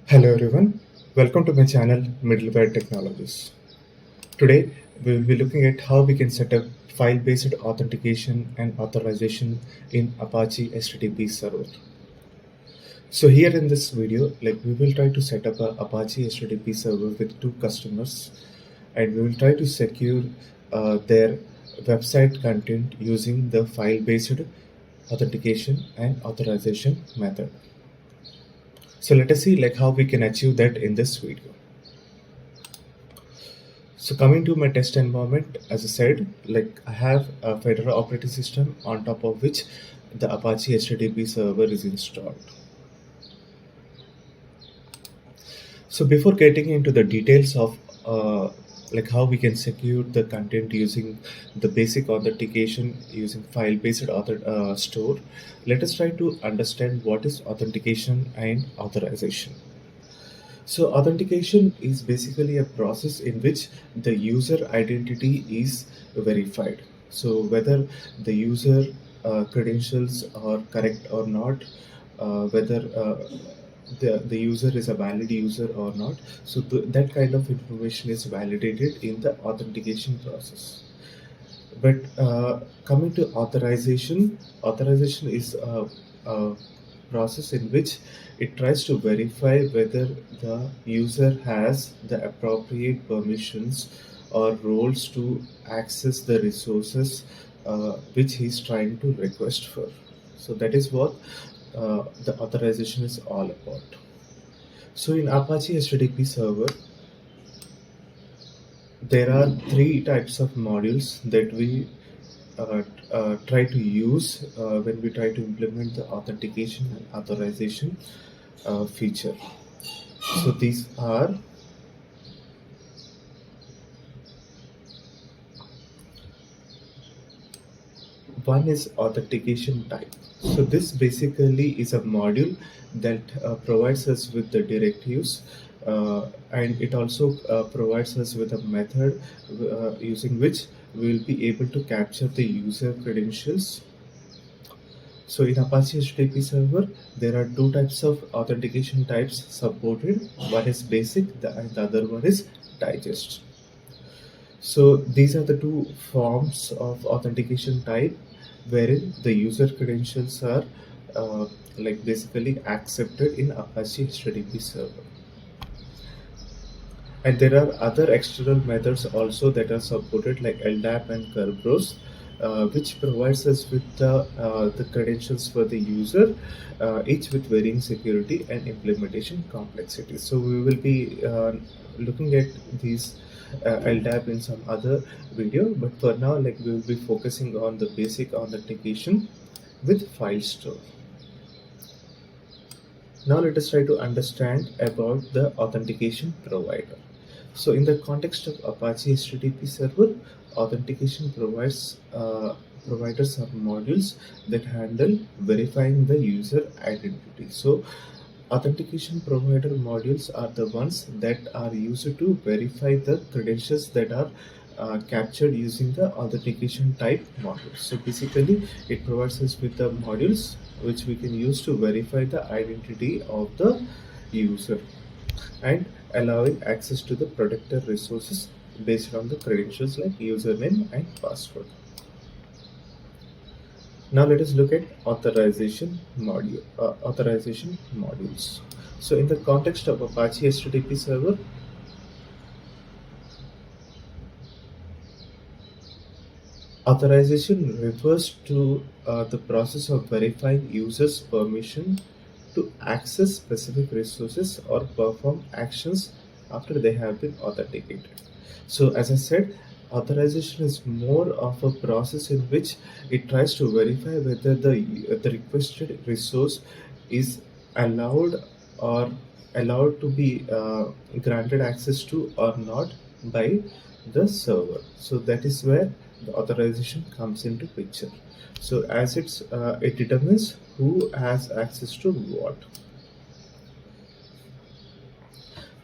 Hello everyone, welcome to my channel Middleware Technologies. Today we will be looking at how we can set up file-based authentication and authorization in Apache HTTP server. So here in this video, we will try to set up a Apache HTTP server with two customers, and we will try to secure their website content using the file-based authentication and authorization method. So let us see how we can achieve that in this video. So coming to my test environment, as I said, I have a Fedora operating system on top of which the Apache HTTP server is installed. So before getting into the details of how we can secure the content using the basic authentication using file-based store, let us try to understand what is authentication and authorization. So authentication is basically a process in which the user identity is verified. So whether the user credentials are correct or not, whether the user is a valid user or not. So that kind of information is validated in the authentication process. But coming to authorization is a process in which it tries to verify whether the user has the appropriate permissions or roles to access the resources which he's trying to request for. So that is what the authorization is all about. So in Apache HTTP server, there are three types of modules that we try to use when we try to implement the authentication and authorization feature. So these are one is authentication type. So this basically is a module that provides us with the directives and it also provides us with a method using which we will be able to capture the user credentials. So in Apache HTTP server, there are two types of authentication types supported. One is basic and the other one is digest. So these are the two forms of authentication type wherein the user credentials are basically accepted in Apache HTTP server. And there are other external methods also that are supported like LDAP and Kerberos, which provides us with the credentials for the user, each with varying security and implementation complexity. So we will be looking at these LDAP in some other video, but for now, we will be focusing on the basic authentication with file store. Now let us try to understand about the authentication provider. So in the context of Apache HTTP server, authentication providers are modules that handle verifying the user identity. So authentication provider modules are the ones that are used to verify the credentials that are captured using the authentication type module. So basically it provides us with the modules which we can use to verify the identity of the user and allowing access to the protected resources based on the credentials like username and password. Now let us look at authorization modules. So in the context of Apache HTTP server, authorization refers to the process of verifying users' permission to access specific resources or perform actions after they have been authenticated. So as I said, authorization is more of a process in which it tries to verify whether the requested resource is allowed or allowed to be granted access to or not by the server. So that is where the authorization comes into picture. So as it determines who has access to what.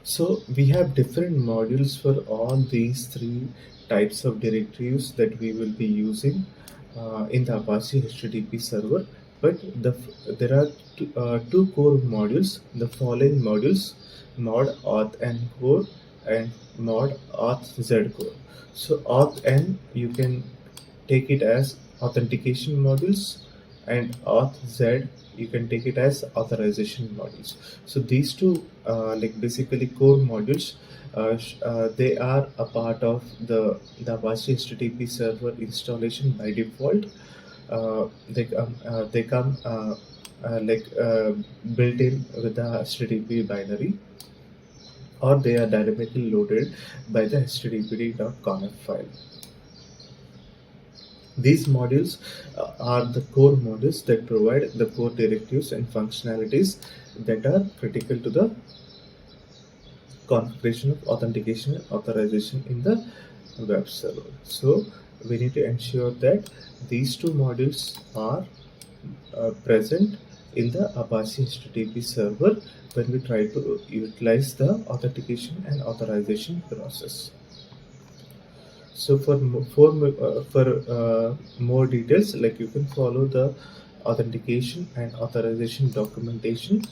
So we have different modules for all these three types of directives that we will be using in the Apache HTTP server. But there are two core modules. The following modules mod auth n core and mod auth z core. So auth n, you can take it as authentication modules, and auth z, you can take it as authorization modules. So these two, like basically core modules, they are a part of the Apache HTTP server installation by default. They come like built in with the HTTP binary, or they are dynamically loaded by the http.conf file. These modules are the core modules that provide the core directives and functionalities that are critical to the configuration of authentication and authorization in the web server. So we need to ensure that these two modules are present in the Apache HTTP server when we try to utilize the authentication and authorization process. So for more details, like you can follow the authentication and authorization documentation.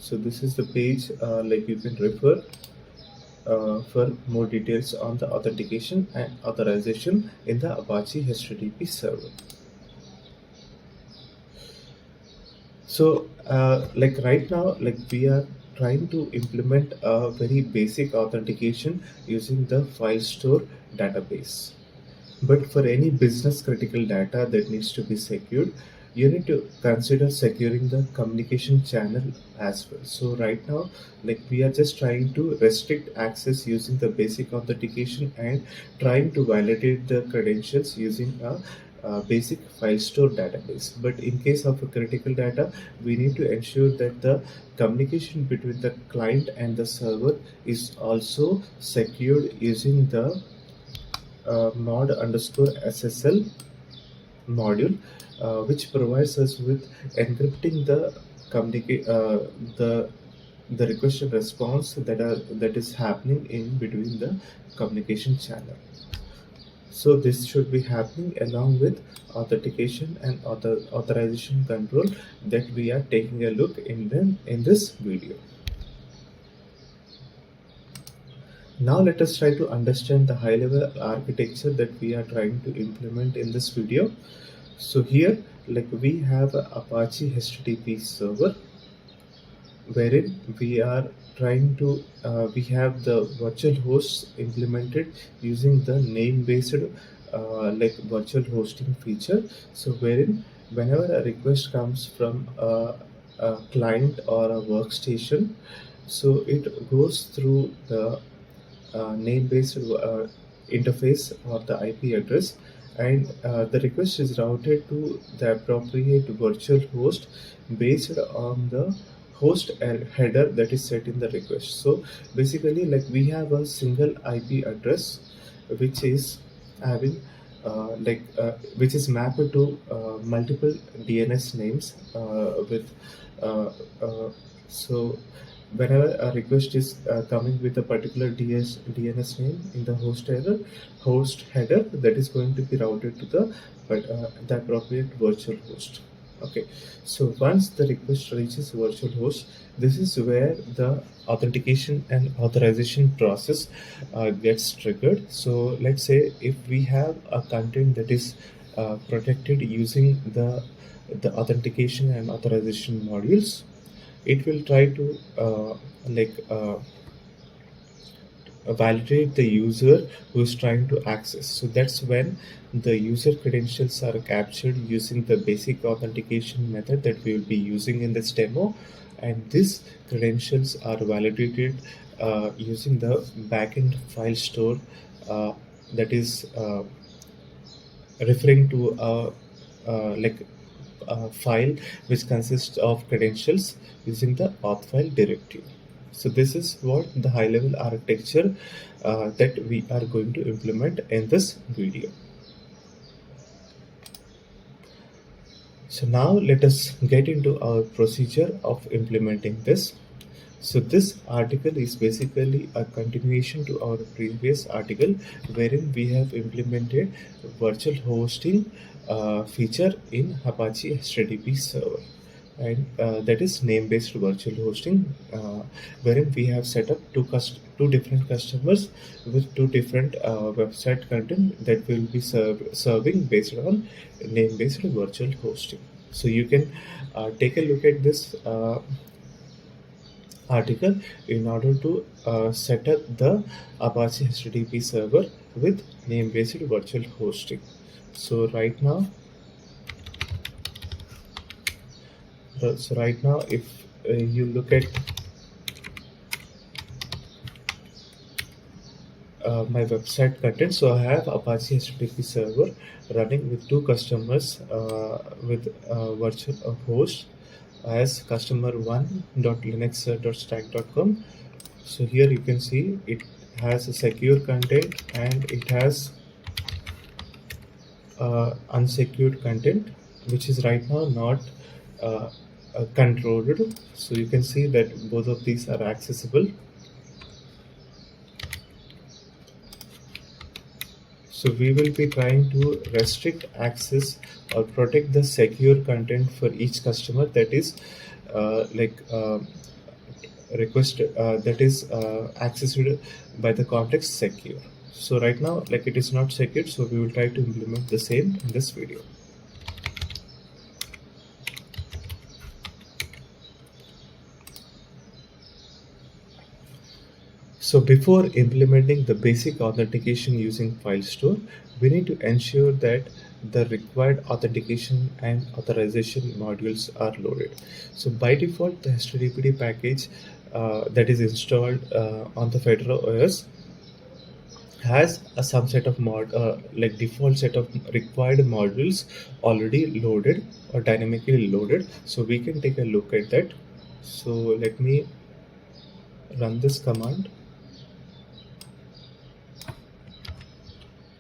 So this is the page, like you can refer for more details on the authentication and authorization in the Apache HTTP server. So like right now, like we are trying to implement a very basic authentication using the file store database. But for any business critical data that needs to be secured, you need to consider securing the communication channel as well. So right now, like we are just trying to restrict access using the basic authentication and trying to validate the credentials using a basic file store database. But in case of a critical data, we need to ensure that the communication between the client and the server is also secured using the mod underscore SSL module, which provides us with encrypting the communicate the request and response that is happening in between the communication channel. So this should be happening along with authentication and authorization control that we are taking a look in this video. Now let us try to understand the high-level architecture that we are trying to implement in this video. So here, like we have a Apache HTTP server wherein we are trying to we have the virtual hosts implemented using the name-based like virtual hosting feature. So wherein whenever a request comes from a client or a workstation, so it goes through the name-based interface or the IP address, and the request is routed to the appropriate virtual host based on the host header that is set in the request. So basically, like we have a single IP address which is having which is mapped to multiple DNS names with so whenever a request is coming with a particular DNS name in the host header, that is going to be routed to the appropriate virtual host. Okay, so once the request reaches virtual host, this is where the authentication and authorization process gets triggered. So let's say if we have a content that is protected using the authentication and authorization modules, it will try to like validate the user who is trying to access. So that's when the user credentials are captured using the basic authentication method that we will be using in this demo, and these credentials are validated using the backend file store that is referring to like a file which consists of credentials using the auth file directory. So this is what the high level architecture that we are going to implement in this video. So now let us get into our procedure of implementing this. So this article is basically a continuation to our previous article wherein we have implemented virtual hosting feature in Apache HTTP server. and that is name-based virtual hosting, wherein we have set up two different customers with two different website content that will be serving based on name-based virtual hosting. So you can take a look at this article in order to set up the Apache HTTP server with name-based virtual hosting. So right now, if you look at my website content, so I have Apache HTTP server running with two customers with virtual host as customer one.linux.stack.com. So here you can see it has a secure content and it has unsecured content, which is right now not uh, controlled. So you can see that both of these are accessible. So we will be trying to restrict access or protect the secure content for each customer that is like request that is accessed by the context secure. So right now, like it is not secure, so we will try to implement the same in this video. So before implementing the basic authentication using file store, we need to ensure that the required authentication and authorization modules are loaded. So by default, the HTTPD package that is installed on the Fedora OS has a some set of like default set of required modules already loaded or dynamically loaded. So we can take a look at that. So let me run this command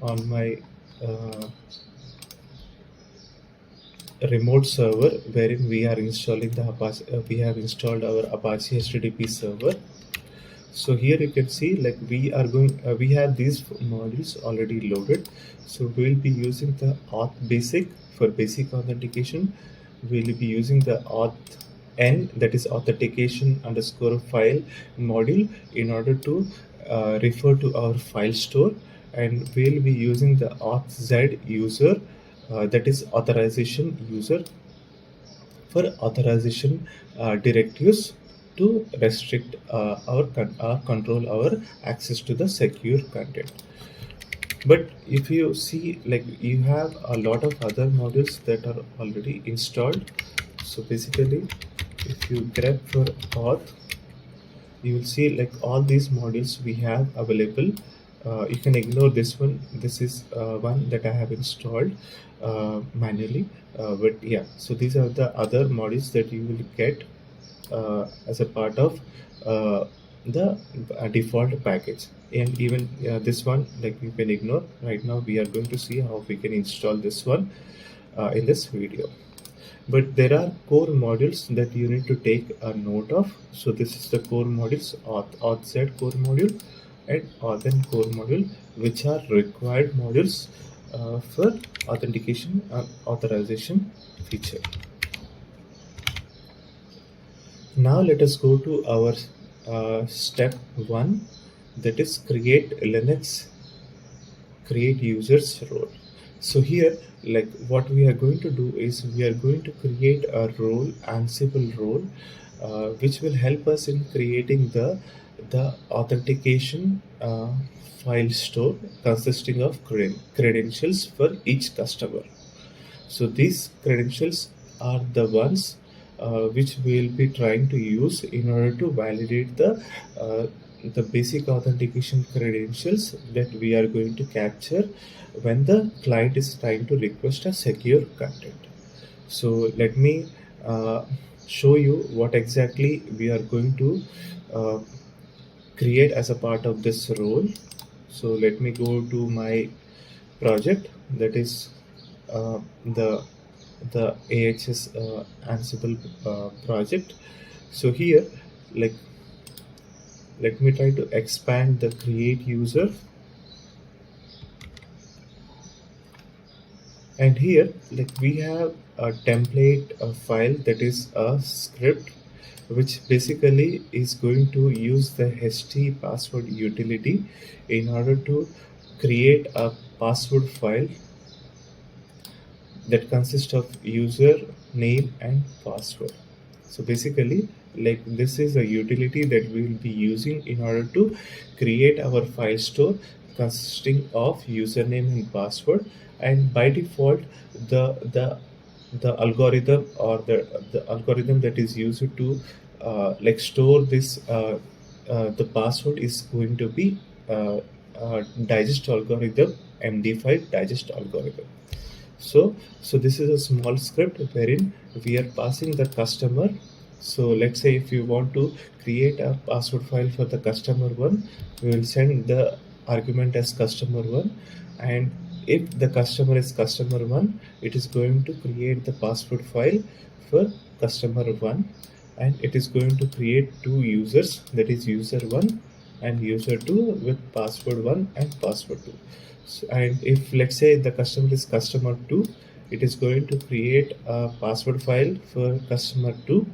on my uh, remote server wherein we are installing the Apache, we have installed our Apache HTTP server. So here you can see like we have these modules already loaded. So we'll be using the auth basic for basic authentication. We'll be using the auth n, that is authentication underscore file module, in order to refer to our file store, and we'll be using the auth z user, that is authorization user, for authorization directives to restrict control our access to the secure content. But if you see, like you have a lot of other modules that are already installed. So basically, if you grep for auth, you will see like all these modules we have available. You can ignore this one. This is one that I have installed manually. But yeah, so these are the other modules that you will get as a part of the default package. And even this one, like you can ignore. Right now, we are going to see how we can install this one in this video. But there are core modules that you need to take a note of. So this is the core modules, auth core module and authn core module, which are required modules for authentication and authorization feature. Now let us go to our step one, that is create users role. So here, like what we are going to do is we are going to create a role, Ansible role, which will help us in creating the authentication file store consisting of credentials for each customer. So these credentials are the ones which we'll be trying to use in order to validate the basic authentication credentials that we are going to capture when the client is trying to request a secure content. So let me uh, show you what exactly we are going to uh, create as a part of this role. So let me go to my project, that is the AHS Ansible project. So here, like let me try to expand the create user, And here, like, we have a template, a file that is a script, which basically is going to use the HT password utility in order to create a password file that consists of user name and password. So basically, like, this is a utility that we will be using in order to create our file store consisting of username and password. And by default, the the the algorithm, or the algorithm that is used to like store this the password is going to be digest algorithm, MD5 digest algorithm. So this is a small script wherein we are passing the customer. So let's say if you want to create a password file for the customer one, we will send the argument as customer one. And if the customer is customer one, it is going to create the password file for customer one, and it is going to create two users, that is user one and user two, with password one and password two. And if, let's say, the customer is customer 2, it is going to create a password file for customer 2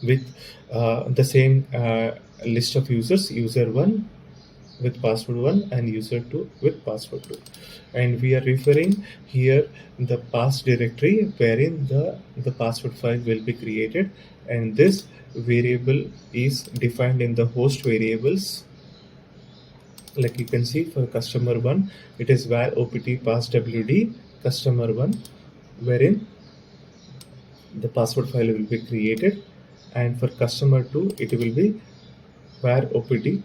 with the same list of users, user 1 with password 1 and user 2 with password 2. And we are referring here the pass directory wherein the password file will be created, and this variable is defined in the host variables. Like you can see, for customer 1, it is var opt pass wd customer 1, wherein the password file will be created. And for customer 2, it will be var opt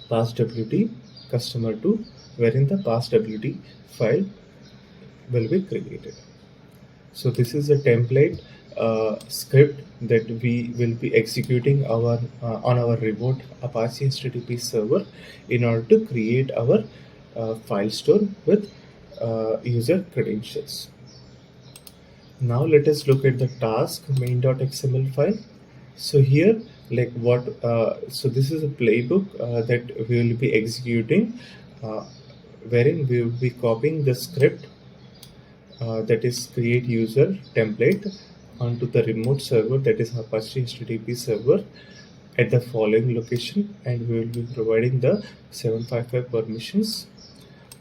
pass wd customer 2, wherein the pass wd file will be created. So this is a template script that we will be executing on our remote Apache HTTP server in order to create our file store with user credentials. Now let us look at the task main.xml file. So here, like, so this is a playbook that we will be executing, uh, wherein we will be copying the script that is create user template onto the remote server, that is Apache HTTP server, at the following location, and we will be providing the 755 permissions.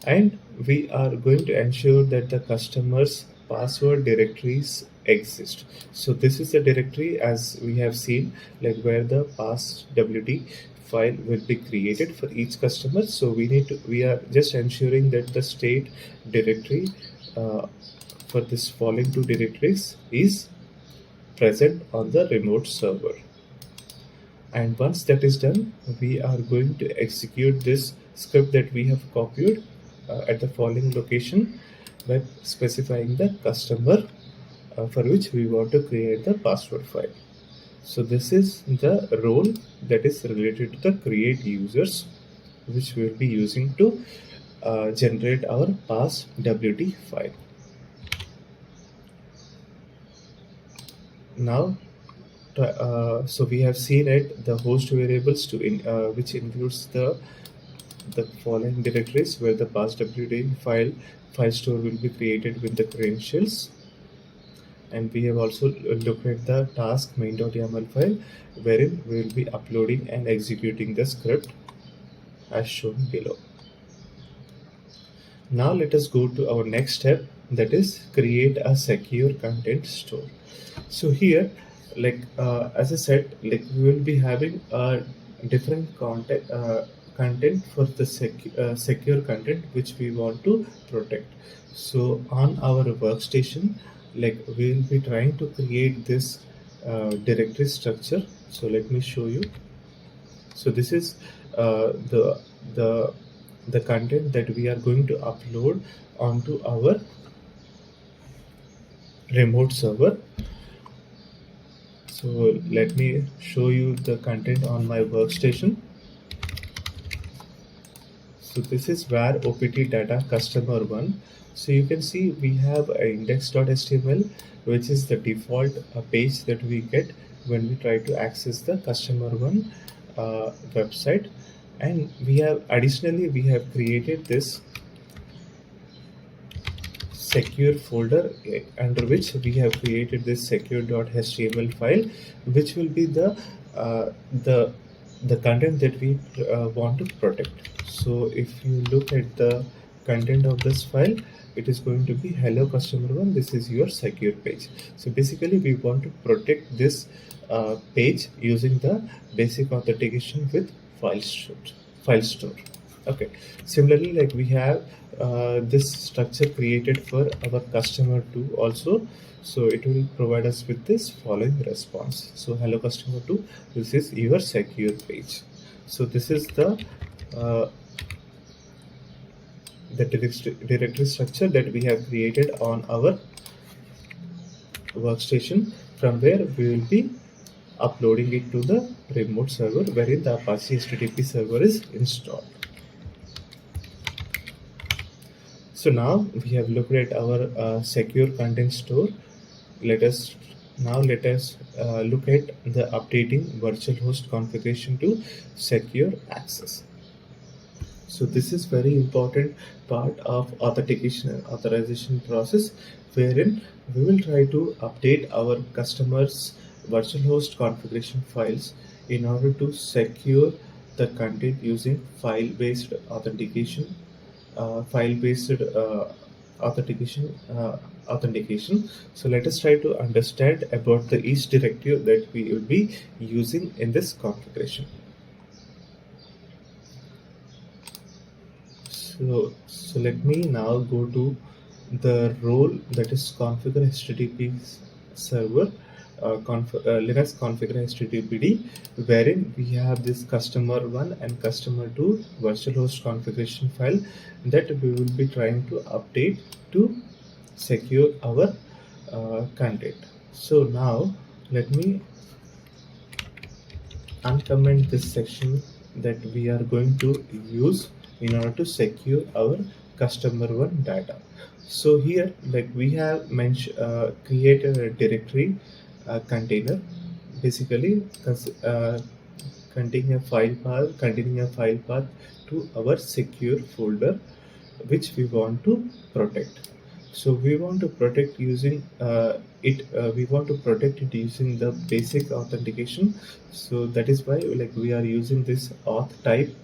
And we are going to ensure that the customer's password directories exist. So this is the directory, as we have seen, like, where the pass wd file will be created for each customer. So we are just ensuring that the state directory for this following two directories is present on the remote server. And once that is done, we are going to execute this script that we have copied at the following location by specifying the customer for which we want to create the password file. So this is the role that is related to the create users, which we will be using to generate our pass wd file. Now, so we have seen it, the host variables which includes the following directories where the pass wd file store will be created with the credentials. And we have also looked at the task main.yaml file, wherein we will be uploading and executing the script as shown below. Now let us go to our next step, that is create a secure content store. So here, like, as I said, like, we will be having a different content for the secure content which we want to protect. So on our workstation, like, we will be trying to create this directory structure. So let me show you. So this is the content that we are going to upload onto our remote server. So let me show you the content on my workstation. So this is var opt data customer one. So you can see we have a index.html, which is the default page that we get when we try to access the customer one website. And we have additionally, we have created this secure folder under which we have created this secure.html file, which will be uh, the the content that we want to protect. So if you look at the content of this file, it is going to be hello customer one, this is your secure page. So basically we want to protect this page using the basic authentication with file store. Okay, similarly, like we have this structure created for our customer 2 also. So it will provide us with this following response. So hello customer 2, this is your secure page. So this is uh, the directory structure that we have created on our workstation, from where we will be uploading it to the remote server wherein the Apache HTTP server is installed. So now we have looked at our secure content store. Let us look at the updating virtual host configuration to secure access. So this is very important part of authentication and authorization process, wherein we will try to update our customers' virtual host configuration files in order to secure the content using file-based authentication, file-based authentication. Authentication. So let us try to understand about the each directive that we will be using in this configuration. So let me now go to the role that is configure HTTP server, Linux configure HTTPD, wherein we have this customer 1 and customer 2 virtual host configuration file that we will be trying to update to secure our content. So now let me uncomment this section that we are going to use in order to secure our customer one data. So here, like we have created a directory container, basically containing a file path to our secure folder, which we want to protect. So we want to protect using it. We want to protect it using the basic authentication. So that is why, like, we are using this auth type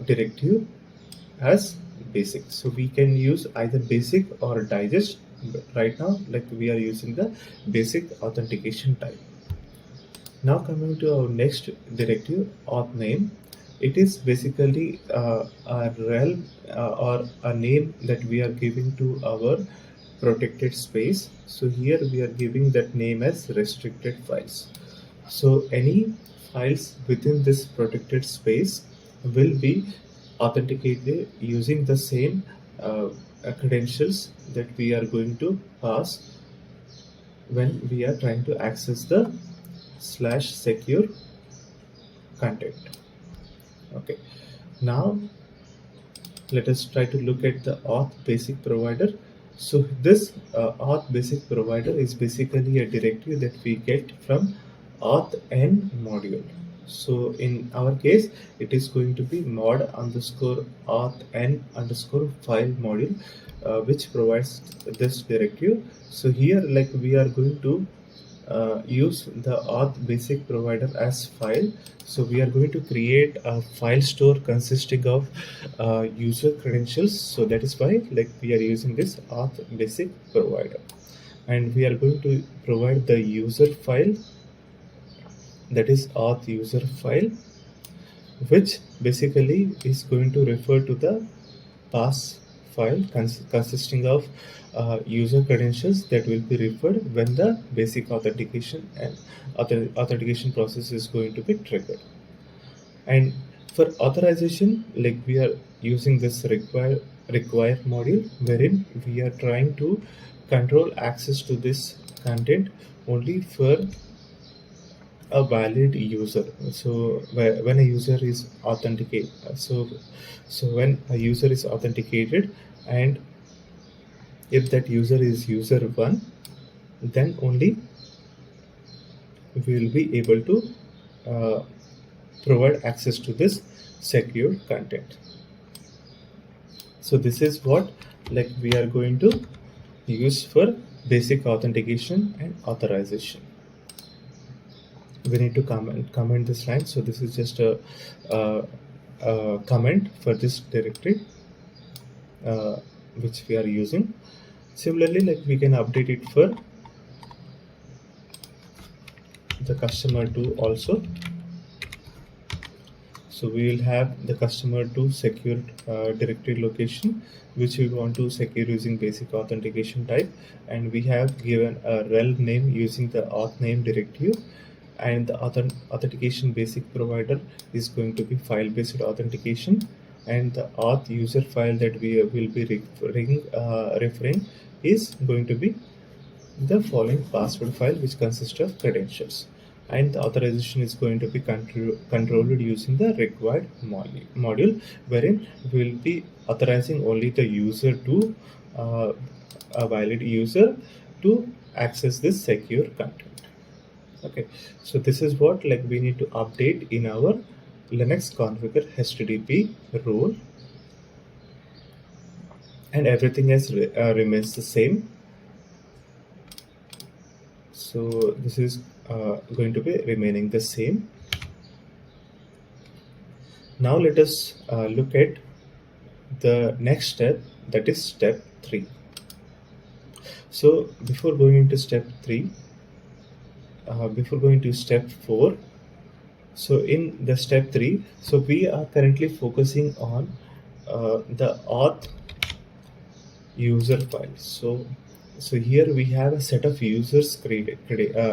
directive as basic. So we can use either basic or digest. But right now, like, we are using the basic authentication type. Now coming to our next directive, auth name. It is basically a realm or a name that we are giving to our protected space. So here we are giving that name as restricted files. So any files within this protected space will be authenticated using the same credentials that we are going to pass when we are trying to access the /secure content. Okay, now let us try to look at the auth basic provider. So this auth basic provider is basically a directory that we get from auth n module. So in our case, it is going to be mod underscore auth n underscore file module, which provides this directive. So here, like, we are going to use the auth basic provider as file. So we are going to create a file store consisting of user credentials. So that is why, like, we are using this auth basic provider, and we are going to provide the user file, that is auth user file, which basically is going to refer to the pass file consisting of user credentials that will be referred when the basic authentication and authentication process is going to be triggered. And for authorization, like, we are using this require module, wherein we are trying to control access to this content only for a valid user. So when a user is authenticated, so when a user is authenticated, and if that user is user 1, then only we will be able to uh, provide access to this secure content. So this is what like we are going to use for basic authentication and authorization. We need to comment this line. So this is just a comment for this directory uh, which we are using. Similarly, like we can update it for the customer 2 also. So we will have the customer 2 secure directory location, which we want to secure using basic authentication type, and we have given a rel name using the auth name directive, and the authentication basic provider is going to be file based authentication, and the auth user file that we will be referring is going to be the following password file, which consists of credentials, and the authorization is going to be controlled using the required module, wherein we will be authorizing only the user to a valid user to access this secure content. Okay, so this is what like we need to update in our Linux configure HTTP role, and everything else remains the same. So this is going to be remaining the same. Now let us look at the next step, that is step 3. So before going into step 3, before going to step 4, so in the step 3, so we are currently focusing on the auth user file. So here we have a set of users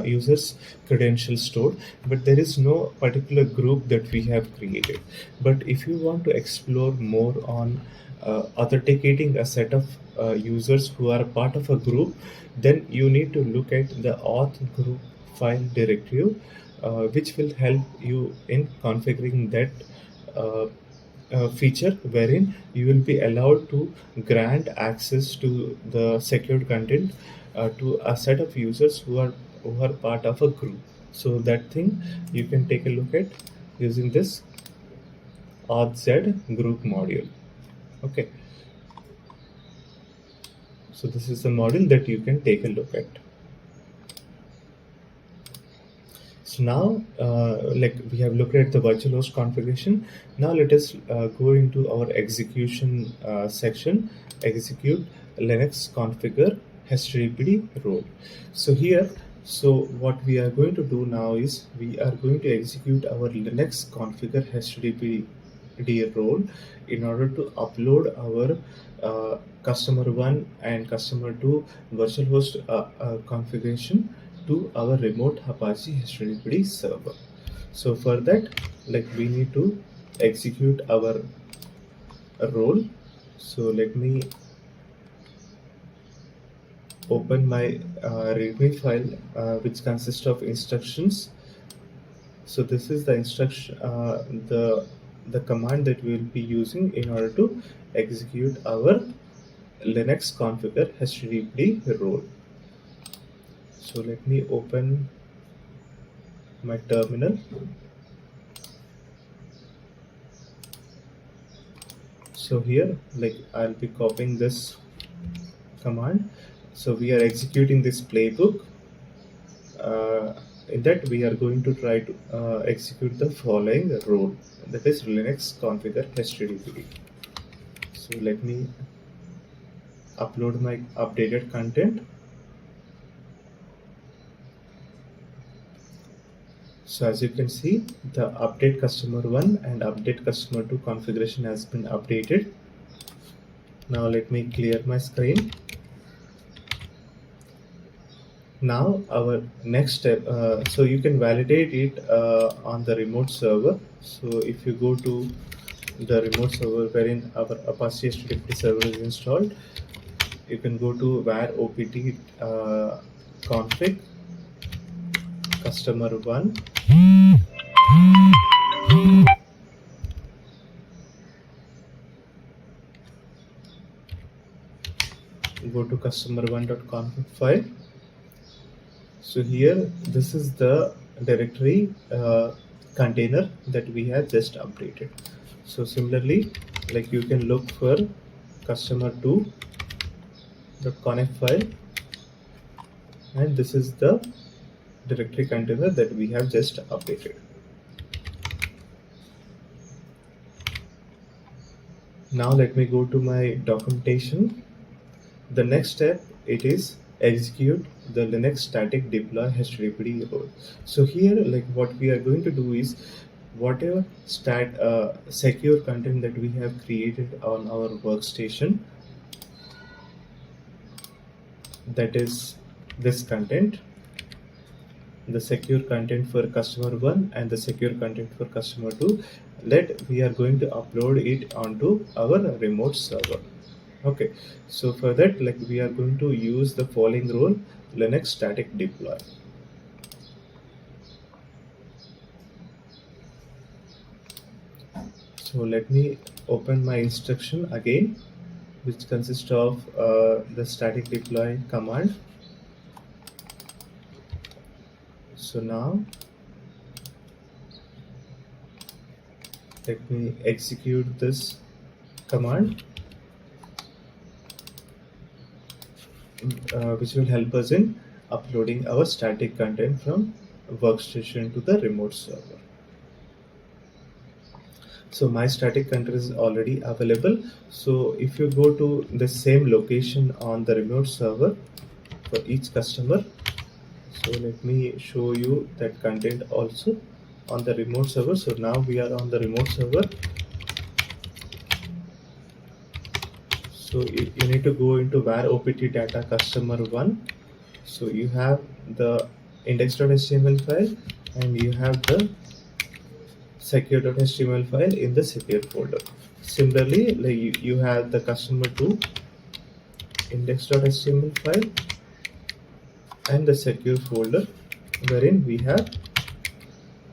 users credentials stored, but there is no particular group that we have created. But if you want to explore more on authenticating a set of users who are part of a group, then you need to look at the auth group file directive, which will help you in configuring that feature, wherein you will be allowed to grant access to the secured content to a set of users who are part of a group. So that thing you can take a look at using this auth group module. Okay, so this is the module that you can take a look at. So now, like we have looked at the virtual host configuration. Now let us go into our execution section, execute Linux configure HTTPD role. So here, so what we are going to do now is we are going to execute our Linux configure HTTPD role in order to upload our customer 1 and customer 2 virtual host configuration to our remote Apache HTTPD server. So for that, like we need to execute our role. So let me open my README file, which consists of instructions. So this is the instruction, the command that we will be using in order to execute our Linux configure HTTPD role. So let me open my terminal. So here, like I'll be copying this command. So we are executing this playbook. In that we are going to try to execute the following role, that is Linux configure HTTPD. So let me upload my updated content. So as you can see, the update customer 1 and update customer 2 configuration has been updated. Now let me clear my screen. Now our next step, so you can validate it on the remote server. So if you go to the remote server wherein our Apache HTTP server is installed, you can go to var opt config customer 1. Go to customer1.config file. So here, this is the directory container that we have just updated. So similarly, like you can look for customer 2 .conf file, and this is the directory container that we have just updated. Now let me go to my documentation. The next step, it is execute the Linux static deploy httpd role. So here, like what we are going to do is whatever secure content that we have created on our workstation, that is this content, the secure content for customer 1 and the secure content for customer 2, we are going to upload it onto our remote server. Okay, so for that, like we are going to use the following role, Linux static deploy. So let me open my instruction again, which consists of the static deploy command. So now let me execute this command, which will help us in uploading our static content from workstation to the remote server. So my static content is already available. So if you go to the same location on the remote server for each customer, so let me show you that content also on the remote server. So now we are on the remote server. So you need to go into where opt data customer 1. So you have the index.html file and you have the secure.html file in the secure folder. Similarly, like you have the customer 2 index.html file and the secure folder wherein we have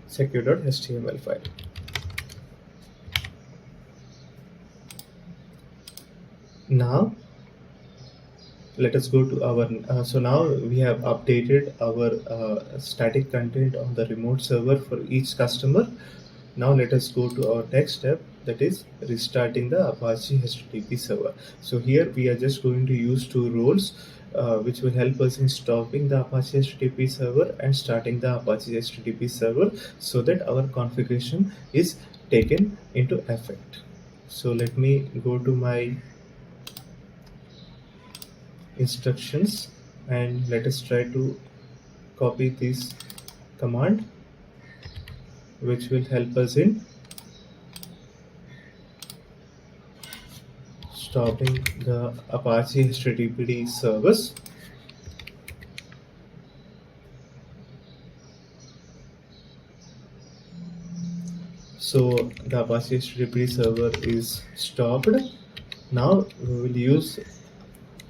secure.html file. Now let us go to our so now we have updated our static content on the remote server for each customer. Now let us go to our next step, that is restarting the Apache HTTP server. So here we are just going to use two roles which will help us in stopping the Apache HTTP server and starting the Apache HTTP server so that our configuration is taken into effect. So let me go to my instructions and let us try to copy this command, which will help us in stopping the Apache HTTPD service. So the Apache HTTPD server is stopped. Now we will use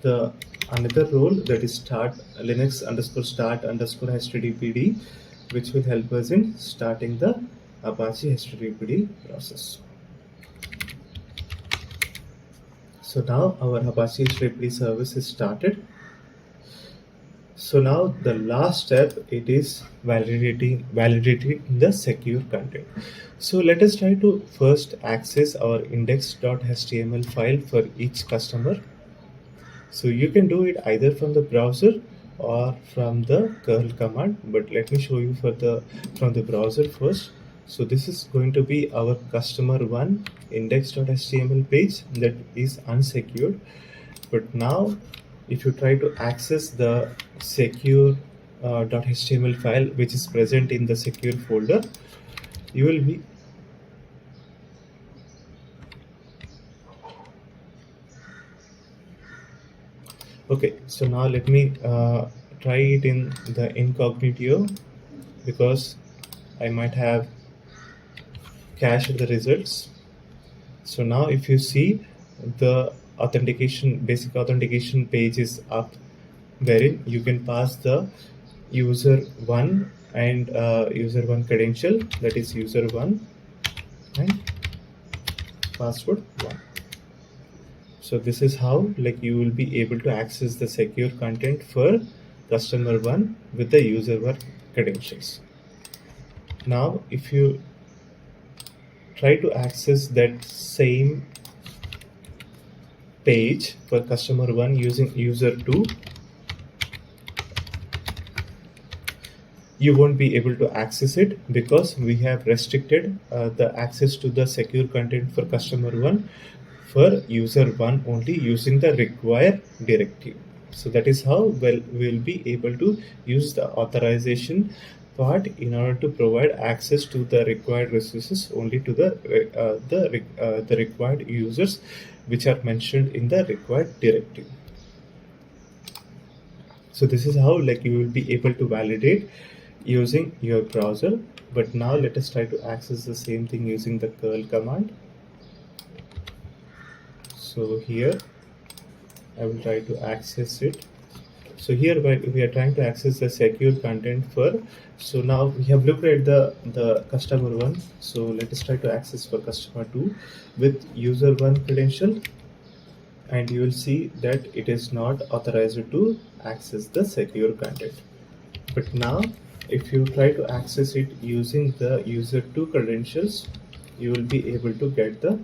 the another role, that is start Linux _start _HTTPD, which will help us in starting the Apache HTTPD process. So now our Apache HTTPD service is started. So now the last step, it is validating the secure content. So let us try to first access our index.html file for each customer. So you can do it either from the browser or from the curl command, but let me show you from the browser first. So this is going to be our customer 1 index.html page that is unsecured. But now if you try to access the secure .html file which is present in the secure folder, you will be okay. So now let me try it in the incognito because I might have cached the results. So now if you see, the basic authentication page is up, wherein you can pass the user 1 and user 1 credential, that is user 1 and password 1. So this is how you will be able to access the secure content for customer 1 with the user 1 credentials. Now if you try to access that same page for customer 1 using user 2, you won't be able to access it because we have restricted the access to the secure content for customer 1 for user 1 only using the require directive. So that is how well we'll be able to use the authorization part in order to provide access to the required resources only to the required users which are mentioned in the required directive. So this is how like you will be able to validate using your browser. But now let us try to access the same thing using the curl command. So here I will try to access it. So here we are trying to access the secure content for, so now we have looked at the customer 1. So let us try to access for customer 2 with user 1 credential, and you will see that it is not authorized to access the secure content. But now if you try to access it using the user 2 credentials, you will be able to get the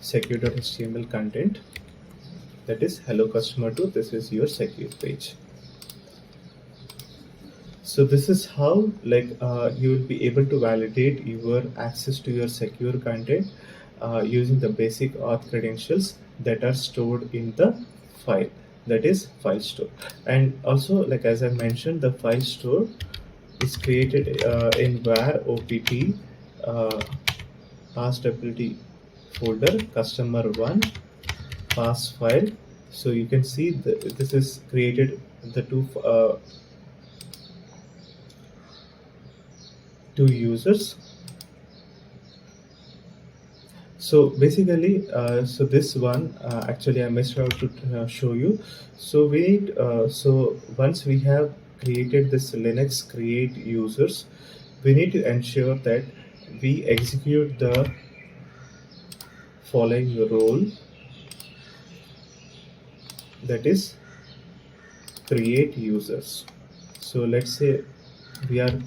secure.html content, that is hello customer 2, this is your secure page. So this is how like you will be able to validate your access to your secure content using the basic auth credentials that are stored in the file, that is file store. And also, like as I mentioned, the file store is created in var opt passwd folder customer 1 pass file. So you can see this is created the two users. So basically, so this one actually I missed out to show you. So we need so once we have created this Linux create users, we need to ensure that we execute the following role, that is create users. So let's say we are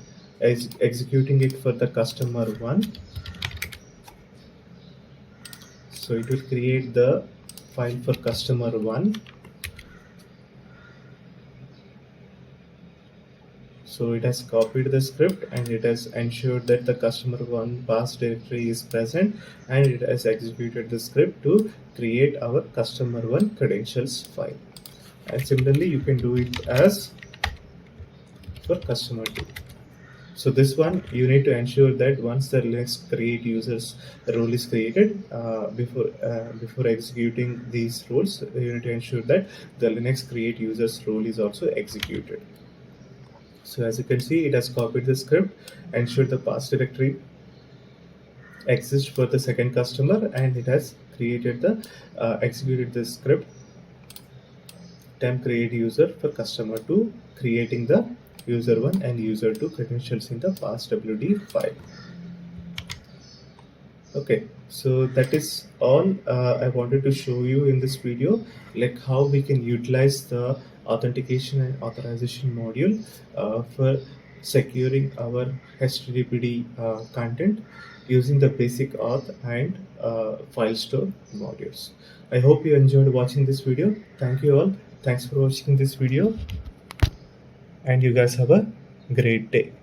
executing it for the customer 1. So it will create the file for customer 1. So it has copied the script and it has ensured that the customer 1 pass directory is present, and it has executed the script to create our customer 1 credentials file. And similarly you can do it as for customer 2. So this one you need to ensure that once the Linux create users role is created, before executing these roles, you need to ensure that the Linux create users role is also executed. So as you can see, it has copied the script, ensured the pass directory exists for the second customer, and it has created the executed the script temp create user for customer 2, creating the user 1 and user 2 credentials in the passwd file. Okay, so that is all I wanted to show you in this video, like how we can utilize the authentication and authorization module for securing our HTTPD content using the basic auth and file store modules. I hope you enjoyed watching this video. Thank you all. Thanks for watching this video, and you guys have a great day.